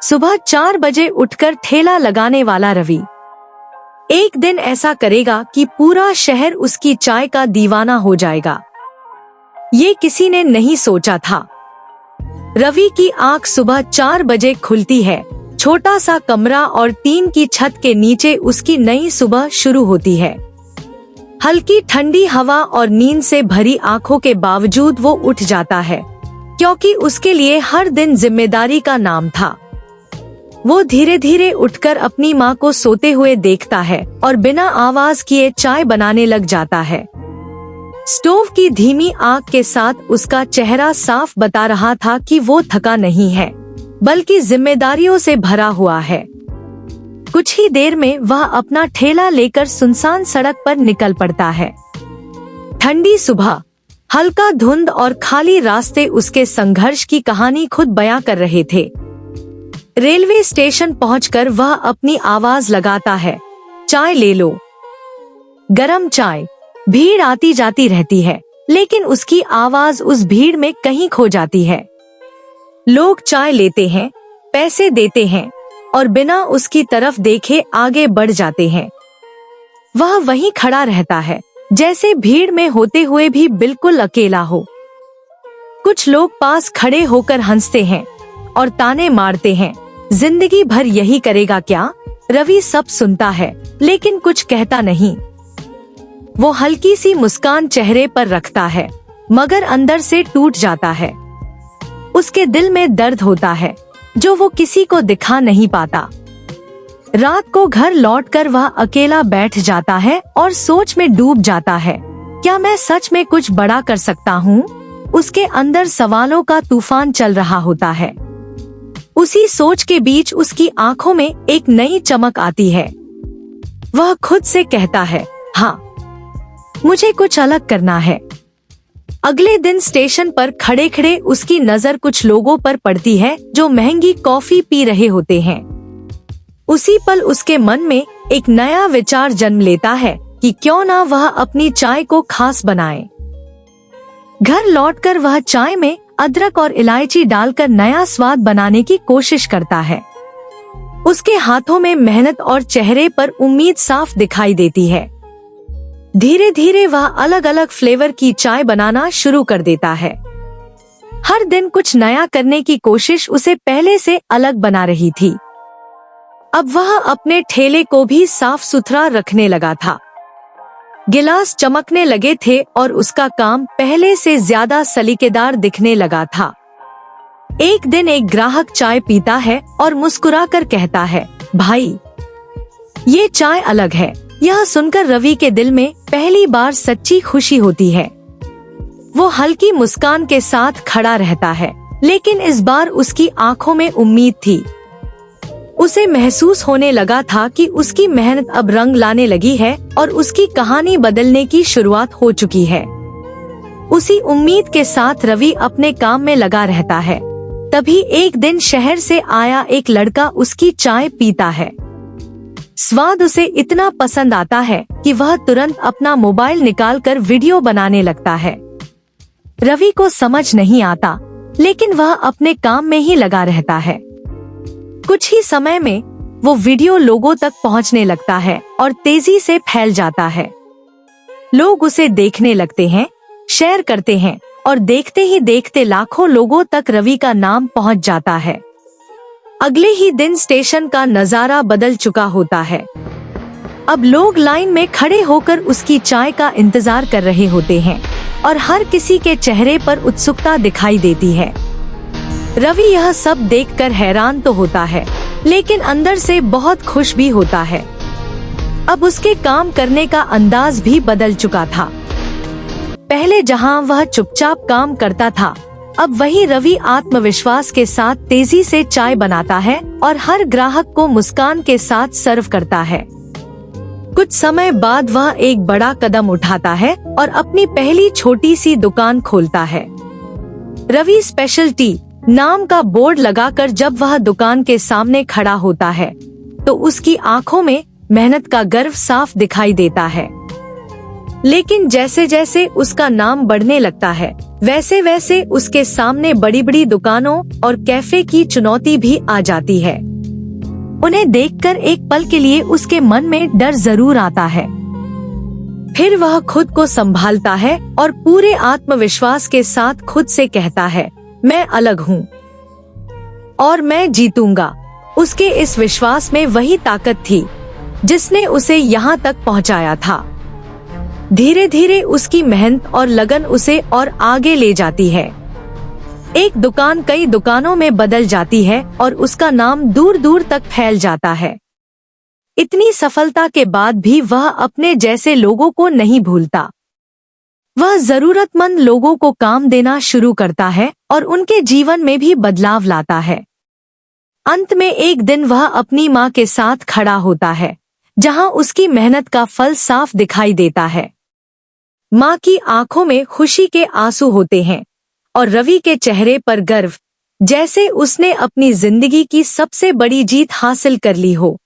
सुबह 4 बजे उठकर ठेला लगाने वाला रवि एक दिन ऐसा करेगा कि पूरा शहर उसकी चाय का दीवाना हो जाएगा। ये किसी ने नहीं सोचा था। रवि की आंख सुबह 4 बजे खुलती है। छोटा सा कमरा और टीन की छत के नीचे उसकी नई सुबह शुरू होती है। हल्की ठंडी हवा और नींद से भरी आंखों के बावजूद वो उठ जाता है, क्योंकि उसके लिए हर दिन जिम्मेदारी का नाम था। वो धीरे धीरे उठकर अपनी माँ को सोते हुए देखता है और बिना आवाज किए चाय बनाने लग जाता है। स्टोव की धीमी आग के साथ उसका चेहरा साफ बता रहा था कि वो थका नहीं है, बल्कि जिम्मेदारियों से भरा हुआ है। कुछ ही देर में वह अपना ठेला लेकर सुनसान सड़क पर निकल पड़ता है। ठंडी सुबह, हल्का धुंध और खाली रास्ते उसके संघर्ष की कहानी खुद बयां कर रहे थे। रेलवे स्टेशन पहुंचकर वह अपनी आवाज लगाता है, चाय ले लो। गरम चाय। भीड़ आती जाती रहती है, लेकिन उसकी आवाज उस भीड़ में कहीं खो जाती है। लोग चाय लेते हैं, पैसे देते हैं और बिना उसकी तरफ देखे आगे बढ़ जाते हैं। वह वहीं खड़ा रहता है, जैसे भीड़ में होते हुए भी बिल्कुल अकेला हो। कुछ लोग पास खड़े होकर हंसते हैं और ताने मारते हैं, जिंदगी भर यही करेगा क्या? रवि सब सुनता है, लेकिन कुछ कहता नहीं। वो हल्की सी मुस्कान चेहरे पर रखता है, मगर अंदर से टूट जाता है। उसके दिल में दर्द होता है, जो वो किसी को दिखा नहीं पाता। रात को घर लौटकर वह अकेला बैठ जाता है और सोच में डूब जाता है, क्या मैं सच में कुछ बड़ा कर सकता हूँ? उसके अंदर सवालों का तूफान चल रहा होता है। उसी सोच के बीच उसकी आंखों में एक नई चमक आती है। वह खुद से कहता है, हाँ, मुझे कुछ अलग करना है। अगले दिन स्टेशन पर खड़े खड़े उसकी नजर कुछ लोगों पर पड़ती है जो महंगी कॉफी पी रहे होते हैं। उसी पल उसके मन में एक नया विचार जन्म लेता है कि क्यों ना वह अपनी चाय को खास बनाए। घर लौटकर वह चाय में अदरक और इलायची डालकर नया स्वाद बनाने की कोशिश करता है। उसके हाथों में मेहनत और चेहरे पर उम्मीद साफ दिखाई देती है। धीरे धीरे वह अलग अलग फ्लेवर की चाय बनाना शुरू कर देता है। हर दिन कुछ नया करने की कोशिश उसे पहले से अलग बना रही थी। अब वह अपने ठेले को भी साफ सुथरा रखने लगा था। गिलास चमकने लगे थे और उसका काम पहले से ज्यादा सलीकेदार दिखने लगा था। एक दिन एक ग्राहक चाय पीता है और मुस्कुराकर कहता है, भाई, ये चाय अलग है। यह सुनकर रवि के दिल में पहली बार सच्ची खुशी होती है। वो हल्की मुस्कान के साथ खड़ा रहता है, लेकिन इस बार उसकी आंखों में उम्मीद थी। उसे महसूस होने लगा था कि उसकी मेहनत अब रंग लाने लगी है और उसकी कहानी बदलने की शुरुआत हो चुकी है। उसी उम्मीद के साथ रवि अपने काम में लगा रहता है। तभी एक दिन शहर से आया एक लड़का उसकी चाय पीता है। स्वाद उसे इतना पसंद आता है कि वह तुरंत अपना मोबाइल निकालकर वीडियो बनाने लगता है। रवि को समझ नहीं आता, लेकिन वह अपने काम में ही लगा रहता है। कुछ ही समय में वो वीडियो लोगों तक पहुंचने लगता है और तेजी से फैल जाता है। लोग उसे देखने लगते हैं, शेयर करते हैं और देखते ही देखते लाखों लोगों तक रवि का नाम पहुंच जाता है। अगले ही दिन स्टेशन का नजारा बदल चुका होता है। अब लोग लाइन में खड़े होकर उसकी चाय का इंतजार कर रहे होते हैं और हर किसी के चेहरे पर उत्सुकता दिखाई देती है। रवि यह सब देखकर हैरान तो होता है, लेकिन अंदर से बहुत खुश भी होता है। अब उसके काम करने का अंदाज भी बदल चुका था। पहले जहां वह चुपचाप काम करता था, अब वही रवि आत्मविश्वास के साथ तेजी से चाय बनाता है और हर ग्राहक को मुस्कान के साथ सर्व करता है। कुछ समय बाद वह एक बड़ा कदम उठाता है और अपनी पहली छोटी सी दुकान खोलता है। रवि स्पेशल टी नाम का बोर्ड लगाकर जब वह दुकान के सामने खड़ा होता है, तो उसकी आंखों में मेहनत का गर्व साफ दिखाई देता है। लेकिन जैसे जैसे उसका नाम बढ़ने लगता है, वैसे वैसे उसके सामने बड़ी बड़ी दुकानों और कैफे की चुनौती भी आ जाती है। उन्हें देखकर एक पल के लिए उसके मन में डर जरूर आता है, फिर वह खुद को संभालता है और पूरे आत्मविश्वास के साथ खुद से कहता है, मैं अलग हूँ और मैं जीतूंगा। उसके इस विश्वास में वही ताकत थी जिसने उसे यहाँ तक पहुँचाया था। धीरे धीरे उसकी मेहनत और लगन उसे और आगे ले जाती है। एक दुकान कई दुकानों में बदल जाती है और उसका नाम दूर दूर तक फैल जाता है। इतनी सफलता के बाद भी वह अपने जैसे लोगों को नहीं भूलता। वह जरूरतमंद लोगों को काम देना शुरू करता है और उनके जीवन में भी बदलाव लाता है। अंत में एक दिन वह अपनी माँ के साथ खड़ा होता है, जहाँ उसकी मेहनत का फल साफ दिखाई देता है। माँ की आंखों में खुशी के आंसू होते हैं और रवि के चेहरे पर गर्व, जैसे उसने अपनी जिंदगी की सबसे बड़ी जीत हासिल कर ली हो।